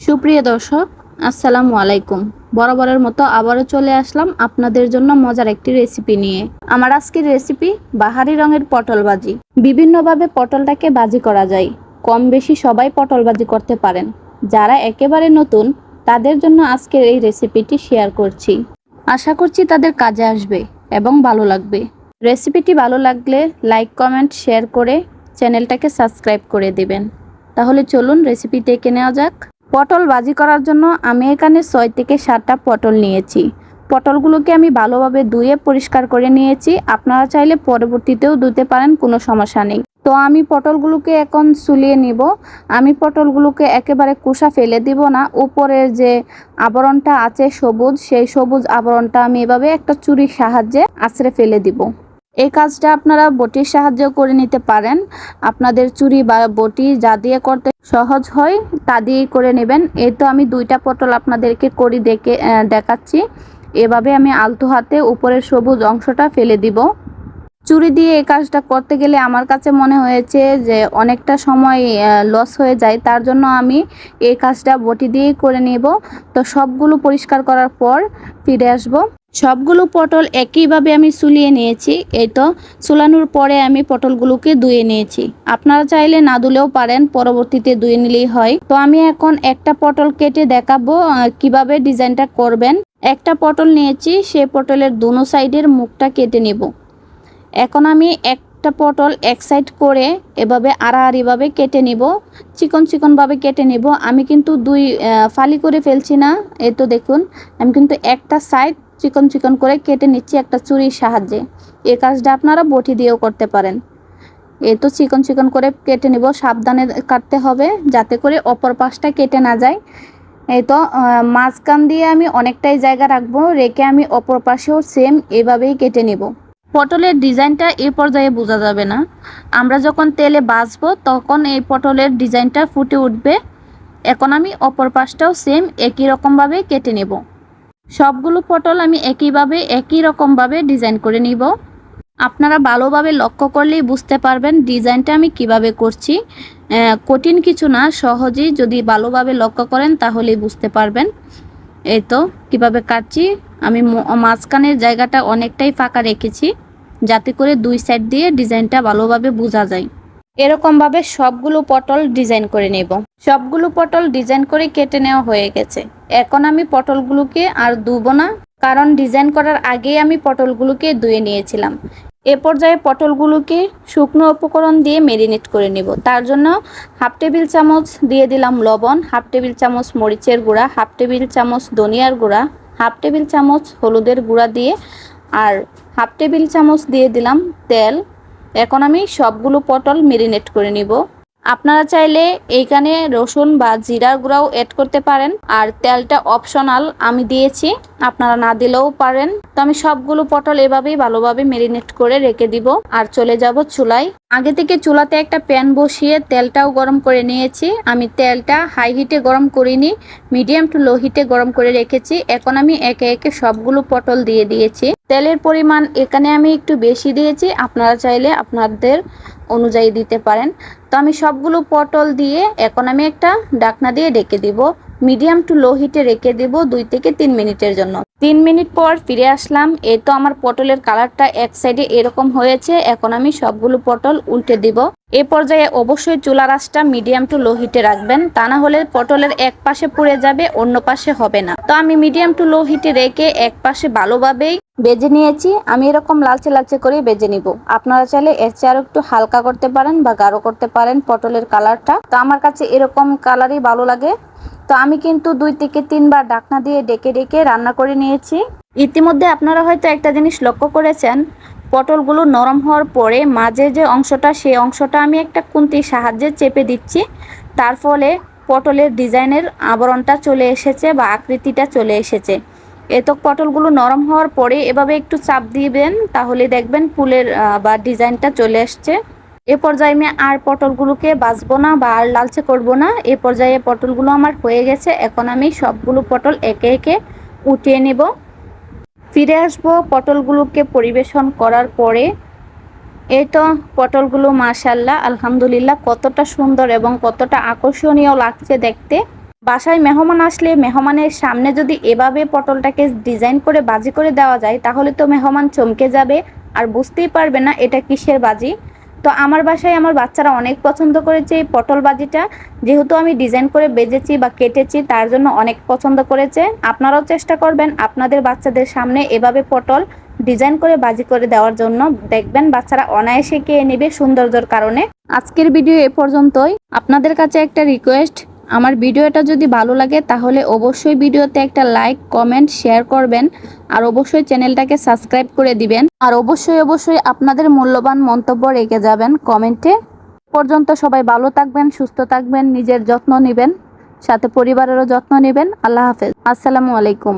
সুপ্রিয় দর্শক, আসসালামু আলাইকুম। বরাবরের মতো আবারও চলে আসলাম আপনাদের জন্য মজার একটি রেসিপি নিয়ে। আমার আজকের রেসিপি বাহারি রঙের পটল ভাজি। বিভিন্নভাবে পটলটাকে ভাজি করা যায়। কম বেশি সবাই পটল ভাজি করতে পারেন। যারা একেবারে নতুন তাদের জন্য আজকের এই রেসিপিটি শেয়ার করছি। আশা করছি তাদের কাজে আসবে এবং ভালো লাগবে। রেসিপিটি ভালো লাগলে লাইক, কমেন্ট, শেয়ার করে চ্যানেলটাকে সাবস্ক্রাইব করে দিবেন। তাহলে চলুন রেসিপি দেখে নেওয়া যাক। পটল ভাজি করার জন্য আমি এখানে 6 থেকে 7টা পটল নিয়েছি। পটলগুলোকে আমি ভালোভাবে ধুয়ে পরিষ্কার করে নিয়েছি। আপনারা চাইলে পরবর্তীতেও ধুতে পারেন, কোনো সমস্যা নেই। তো আমি পটলগুলোকে এখন সুলিয়ে নিব। আমি পটলগুলোকে একেবারে খোসা ফেলে দিব না। উপরের যে আবরণটা আছে সবুজ, সেই সবুজ আবরণটা আমি এভাবে একটা ছুরির সাহায্যে আঁচড়ে ফেলে দিব। এই কাজটা আপনারা বটির সাহায্যেও করে নিতে পারেন। আপনাদের ছুরি বা বটি যা দিয়ে করতে সহজ হয় তা দিয়েই করে নেবেন। এই তো আমি 2টা পটল আপনাদেরকে করে দেখাচ্ছি। এভাবে আমি আলতো হাতে উপরের সবুজ অংশটা ফেলে দিব। ছুরি দিয়ে এই কাজটা করতে গেলে আমার কাছে মনে হয়েছে যে অনেকটা সময় লস হয়ে যায়, তার জন্য আমি এই কাজটা বটি দিয়েই করে নেব। তো সবগুলো পরিষ্কার করার পর ফিরে আসব। সবগুলো পটল একইভাবে আমি সুলিয়ে নিয়েছি। এই তো সুলানোর পরে আমি পটলগুলোকে ধুয়ে নিয়েছি। আপনারা চাইলে না ধুলেও পারেন, পরবর্তীতে ধুয়ে নিলেই হয়। তো আমি এখন একটা পটল কেটে দেখাবো কিভাবে ডিজাইনটা করবেন। একটা পটল নিয়েছি, সেই পটলের দুনো সাইডের মুখটা কেটে নেব। এখন আমি একটা পটল এক সাইড করে এভাবে আড়াআড়িভাবে কেটে নিব, চিকন চিকনভাবে কেটে নিব। আমি কিন্তু দুই ফালি করে ফেলছি না। এই তো দেখুন, আমি কিন্তু একটা সাইড চিকন চিকন করে কেটে নিচ্ছি একটা ছুরির সাহায্যে। এই কাজটা আপনারা বটি দিয়েও করতে পারেন। এই তো চিকন চিকন করে কেটে নিব। সাবধানে কাটতে হবে যাতে করে অপর পাশটা কেটে না যায়। এই তো মাঝখান দিয়ে আমি অনেকটাই জায়গা রাখবো, রেখে আমি অপর পাশেও সেম এভাবেই কেটে নিব। পটলের ডিজাইনটা এই পর্যায়ে বোঝা যাবে না। আমরা যখন তেলে ভাজবো তখন এই পটলের ডিজাইনটা ফুটে উঠবে। এখন আমি অপর পাশটাও সেম একই রকমভাবে কেটে নেব। সবগুলো পটল আমি একই রকমভাবে ডিজাইন করে নিব। আপনারা ভালোভাবে লক্ষ্য করলেই বুঝতে পারবেন ডিজাইনটা আমি কিভাবে করছি। কঠিন কিছু না, সহজেই যদি ভালোভাবে লক্ষ্য করেন তাহলেই বুঝতে পারবেন। এই তো কিভাবে কাটছি। আমি মাঝখানের জায়গাটা অনেকটাই ফাঁকা রেখেছি যাতে করে দুই সাইড দিয়ে ডিজাইনটা ভালোভাবে বোঝা যায়। এরকমভাবে সবগুলো পটল ডিজাইন করে নেব। সবগুলো পটল ডিজাইন করে কেটে নেওয়া হয়ে গেছে। এখন আমি পটলগুলোকে আর ধুবো না, কারণ ডিজাইন করার আগেই আমি পটলগুলোকে ধুয়ে নিয়েছিলাম। এ পর্যায়ে পটলগুলোকে শুকনো উপকরণ দিয়ে মেরিনেট করে নেব। তার জন্য হাফ টেবিল চামচ দিয়ে দিলাম লবণ, হাফ টেবিল চামচ মরিচের গুঁড়া, হাফ টেবিল চামচ ধনিয়ার গুঁড়া, হাফ টেবিল চামচ হলুদের গুঁড়া দিয়ে আর হাফ টেবিল চামচ দিয়ে দিলাম তেল। এখন আমি সবগুলো পটল মেরিনেট করে নিব। আপনারা চাইলে এইখানে রসুন বা জিরার গুঁড়াও অ্যাড করতে পারেন, আর তেলটা অপশনাল, আমি দিয়েছি, আপনারা না দিলেও পারেন। তো আমি সবগুলো পটল এভাবেই ভালোভাবে মেরিনেট করে রেখে দিব আর চলে যাব চুলায়। আগে থেকে চুলাতে একটা প্যান বসিয়ে তেলটাও গরম করে নিয়েছি। আমি তেলটা হাই হিটে গরম করিনি, মিডিয়াম টু লো হিটে গরম করে রেখেছি। এখন আমি একে একে সবগুলো পটল দিয়ে দিয়েছি। তেলের পরিমাণ এখানে আমি একটু বেশি দিয়েছি, আপনারা চাইলে আপনাদের অনুযায়ী দিতে পারেন। তো আমি সবগুলো পটল দিয়ে এখন আমি একটা ঢাকনা দিয়ে ঢেকে দিব। মিডিয়াম টু লো হিটে রেখে দেব 2 থেকে 3 মিনিটের জন্য। 3 মিনিট পর ফিরে আসলাম। এই তো আমার পটলের কালারটা এক সাইডে এরকম হয়েছে। এখন আমি সবগুলো পটল উল্টে দিব। এই পর্যায়ে অবশ্যই চুলার আঁচটা মিডিয়াম টু লো হিটে রাখবেন, তা না হলে পটলের এক পাশে পুড়ে যাবে, অন্য পাশে হবে না। তো আমি মিডিয়াম টু লো হিটে রেখে এক পাশে ভালোভাবেই বেজে নিয়েছি। আমি এরকম লালচে লালচে করে বেজে নিব। আপনারা চাইলে এর চেয়ে আরো একটু হালকা করতে পারেন বা গাঢ় করতে পারেন পটলের কালারটা। তো আমার কাছে এরকম কালারই ভালো লাগে। তো আমি কিন্তু 2 থেকে 3 বার ঢাকনা দিয়ে ডেকে ডেকে রান্না করে নিয়েছি। ইতিমধ্যে আপনারা হয়তো একটা জিনিস লক্ষ্য করেছেন, পটলগুলো নরম হওয়ার পরে মাঝে যে অংশটা, সেই অংশটা আমি একটা খুন্তির সাহায্যে চেপে দিচ্ছি। তার ফলে পটলের ডিজাইনের আবরণটা চলে এসেছে বা আকৃতিটা চলে এসেছে। এত পটলগুলো নরম হওয়ার পরে এভাবে একটু চাপ দিবেন, তাহলে দেখবেন ফুলের বা ডিজাইনটা চলে আসছে। এ পর্যায়ে আমি আর পটলগুলোকে ভাজবো না বা আর লালচে করব না। এ পর্যায়ে পটলগুলো আমার হয়ে গেছে। এখন আমি সবগুলো পটল একে একে উঠিয়ে নেব। ফিরে আসবো পটলগুলোকে পরিবেশন করার পরে। এই তো পটলগুলো মাশাআল্লাহ আলহামদুলিল্লাহ কতটা সুন্দর এবং কতটা আকর্ষণীয় লাগছে দেখতে। বাসায় মেহমান আসলে মেহমানের সামনে যদি এভাবে পটলটাকে ডিজাইন করে বাজি করে দেওয়া যায় তাহলে তো মেহমান চমকে যাবে আর বুঝতেই পারবে না এটা কিসের বাজি। তো আমার বাসায় আমার বাচ্চারা অনেক পছন্দ করেছে এই পটল বাজিটা, যেহেতু আমি ডিজাইন করে বেজেছি বা কেটেছি তার জন্য অনেক পছন্দ করেছে। আপনারাও চেষ্টা করবেন আপনাদের বাচ্চাদের সামনে এভাবে পটল ডিজাইন করে বাজি করে দেওয়ার জন্য, দেখবেন বাচ্চারা অনায়াসে খেয়ে নেবে সৌন্দর্যের কারণে। আজকের ভিডিও এ পর্যন্তই। আপনাদের কাছে একটা রিকোয়েস্ট, আমার ভিডিওটা যদি ভালো লাগে তাহলে অবশ্যই ভিডিওতে একটা লাইক কমেন্ট শেয়ার করবেন আর অবশ্যই চ্যানেলটাকে সাবস্ক্রাইব করে দিবেন আর অবশ্যই আপনাদের মূল্যবান মন্তব্য রেখে যাবেন কমেন্টে। পর্যন্ত সবাই ভালো থাকবেন, সুস্থ থাকবেন, নিজের যত্ন নেবেন, সাথে পরিবারেরও যত্ন নেবেন। আল্লাহ হাফেজ, আসসালামু আলাইকুম।